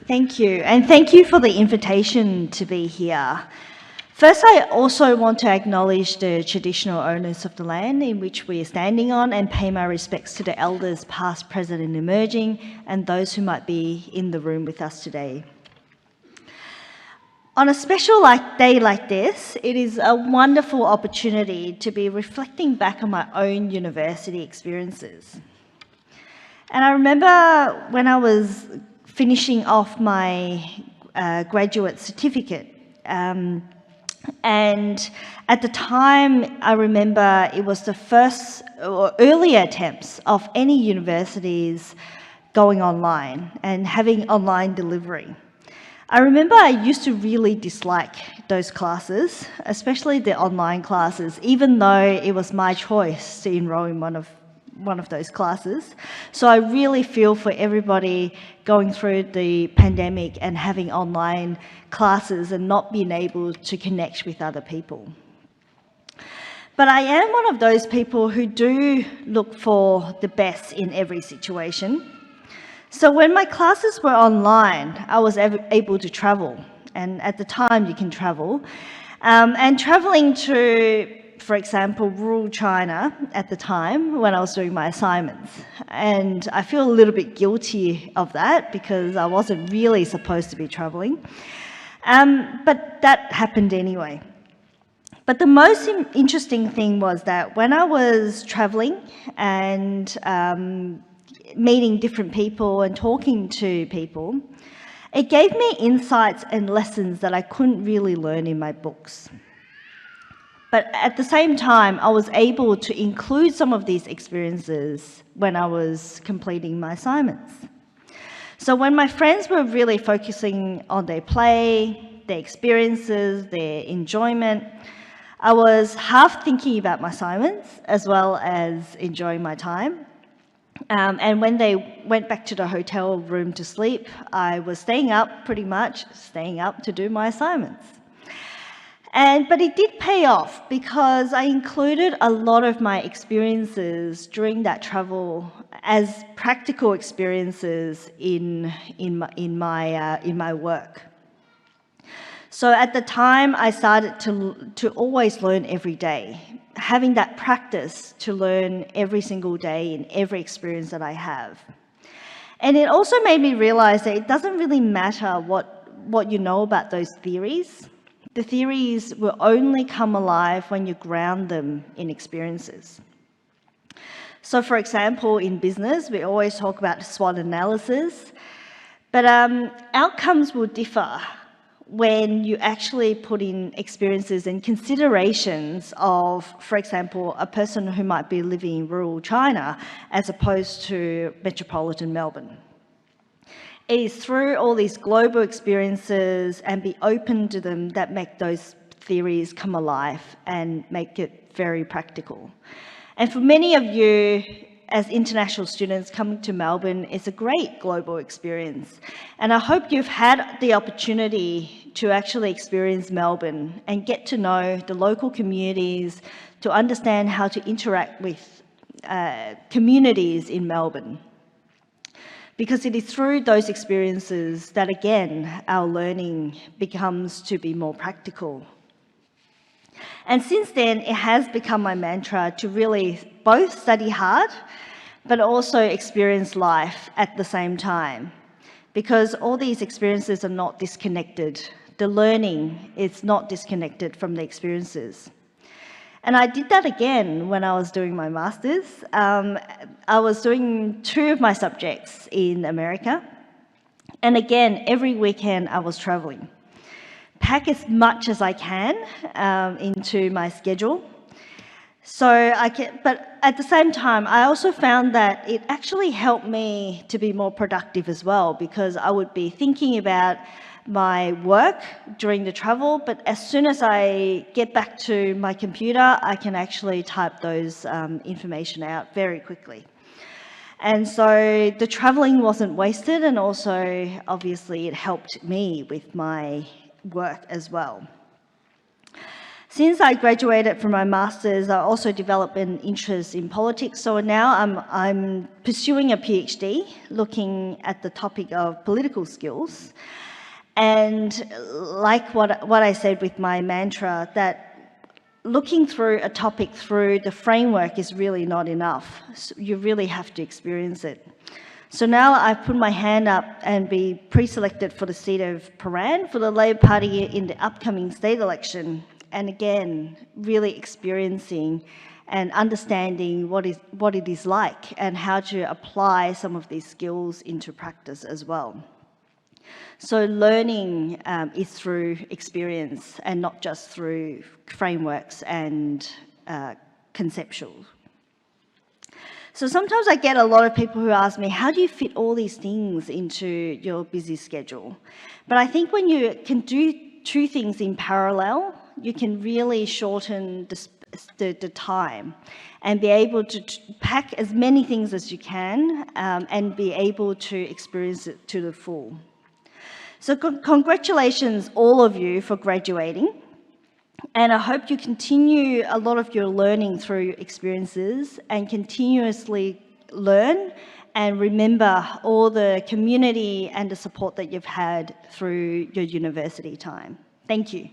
Thank you, and thank you for the invitation to be here. First, I also want to acknowledge the traditional owners of the land in which we are standing on and pay my respects to the elders past, present and emerging, and those who might be in the room with us today. On a special day like this, it is a wonderful opportunity to be reflecting back on my own university experiences. And I remember when I was finishing off my graduate certificate, and at the time, I remember it was the first or early attempts of any universities going online and having online delivery. I remember I used to really dislike those classes, especially the online classes, even though it was my choice to enroll in one of those classes. So I really feel for everybody going through the pandemic and having online classes and not being able to connect with other people. But I am one of those people who do look for the best in every situation. So when my classes were online, I was able to travel. And at the time, you can travel. And traveling to, for example, rural China at the time when I was doing my assignments. And I feel a little bit guilty of that because I wasn't really supposed to be traveling. But that happened anyway. But the most interesting thing was that when I was traveling and meeting different people and talking to people, it gave me insights and lessons that I couldn't really learn in my books. But at the same time, I was able to include some of these experiences when I was completing my assignments. So when my friends were really focusing on their play, their experiences, their enjoyment, I was half thinking about my assignments as well as enjoying my time. And when they went back to the hotel room to sleep, I was staying up to do my assignments. But it did pay off because I included a lot of my experiences during that travel as practical experiences in my work. So at the time, I started to always learn every day, having that practice to learn every single day in every experience that I have. And it also made me realize that it doesn't really matter what you know about those theories. The theories will only come alive when you ground them in experiences. So for example, in business, we always talk about SWOT analysis, but outcomes will differ when you actually put in experiences and considerations of, for example, a person who might be living in rural China as opposed to metropolitan Melbourne. It is through all these global experiences and be open to them that make those theories come alive and make it very practical. And for many of you, as international students coming to Melbourne, it's a great global experience. And I hope you've had the opportunity to actually experience Melbourne and get to know the local communities, to understand how to interact with communities in Melbourne. Because it is through those experiences that, again, our learning becomes to be more practical. And since then, it has become my mantra to really both study hard, but also experience life at the same time. Because all these experiences are not disconnected. The learning is not disconnected from the experiences. And I did that again when I was doing my master's. I was doing 2 of my subjects in America. And again, every weekend I was traveling. Pack as much as I can into my schedule. But at the same time, I also found that it actually helped me to be more productive as well, because I would be thinking about my work during the travel, but as soon as I get back to my computer, I can actually type those information out very quickly. And so the traveling wasn't wasted, and also, obviously, it helped me with my work as well. Since I graduated from my master's, I also developed an interest in politics. So now I'm pursuing a PhD looking at the topic of political skills. And like what I said with my mantra, that looking through a topic through the framework is really not enough. So you really have to experience it. So now I've put my hand up and be pre-selected for the seat of Paran for the Labor Party in the upcoming state election. And again, really experiencing and understanding what it is like and how to apply some of these skills into practice as well. So learning is through experience and not just through frameworks and conceptual. So sometimes I get a lot of people who ask me, how do you fit all these things into your busy schedule? But I think when you can do two things in parallel, you can really shorten the time and be able to pack as many things as you can and be able to experience it to the full. So congratulations all of you for graduating, and I hope you continue a lot of your learning through experiences and continuously learn and remember all the community and the support that you've had through your university time. Thank you.